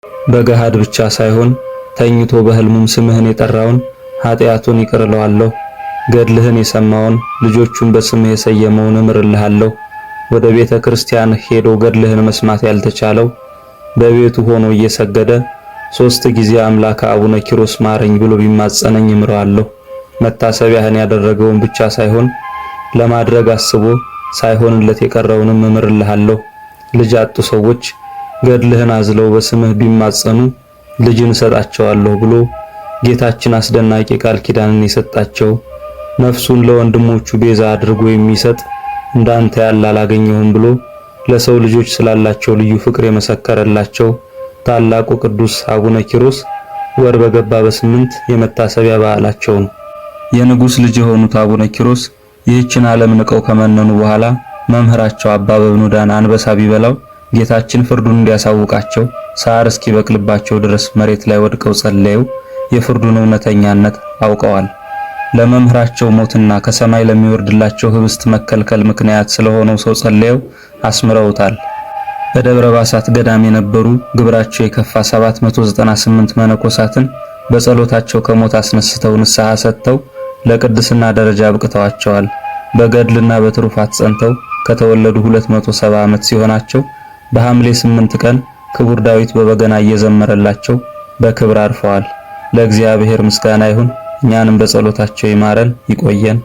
በገሃድ ብቻ ሳይሆን ተኝቶ በሕልሙም ስምህን የጠራውን ኃጢአቱን ይቅር እለዋለሁ። ገድልህን የሰማውን ልጆቹን በስምህ የሰየመውን እምርልሃለሁ። ወደ ቤተ ክርስቲያን ሄዶ ገድልህን መስማት ያልተቻለው በቤቱ ሆኖ እየሰገደ 3 ጊዜ አምላከ አቡነ ኪሮስ ማረኝ ብሎ ቢማጸነኝ እምረዋለሁ። መታሰቢያህን ያደረገውን ብቻ ሳይሆን ለማድረግ አስቦ ሳይሆንለት የቀረውንም እምርልሃለሁ። ልጅ አጡ ሰዎች ገድልህን አዝለው በስምህ ቢማጸኑ ልጅን እሰጣቸዋለሁ ብሎ ጌታችን አስደናቂ ቃል ኪዳንን የሰጣቸው ነፍሱን ለወንድሞቹ ቤዛ አድርጎ የሚሰጥ እንዳንተ ያለ አላገኘሁም ብሎ ለሰው ልጆች ስላላቸው ልዩ ፍቅር የመሰከረላቸው ታላቁ ቅዱስ አቡነ ኪሮስ ወር በገባ በ8 የመታሰቢያ በዓላቸው ነው። የንጉሥ ልጅ የሆኑት አቡነ ኪሮስ ይህችን ዓለም ንቀው ከመነኑ በኋላ መምህራቸው አባ በብኑዳን አንበሳ ቢበላው ጌታችን ፍርዱን እንዲያሳውቃቸው ሳር እስኪበቅልባቸው ድረስ መሬት ላይ ወድቀው ጸለዩ። የፍርዱን እውነተኛነት አውቀዋል። ለመምህራቸው ሞትና ከሰማይ ለሚወርድላቸው ህብስት መከልከል ምክንያት ስለሆነው ሰው ጸለየው አስምረውታል። በደብረ ባሳት ገዳም የነበሩ ግብራቸው የከፋ 798 መነኮሳትን በጸሎታቸው ከሞት አስነስተው ንስሐ ሰጥተው ለቅድስና ደረጃ አብቅተዋቸዋል። በገድልና በትሩፋት ጸንተው ከተወለዱ 270 ዓመት ሲሆናቸው በሐምሌ 8 ቀን ክቡር ዳዊት በበገና እየዘመረላቸው በክብር አርፈዋል። ለእግዚአብሔር ምስጋና ይሁን። እኛንም በጸሎታቸው ይማረን ይቆየን።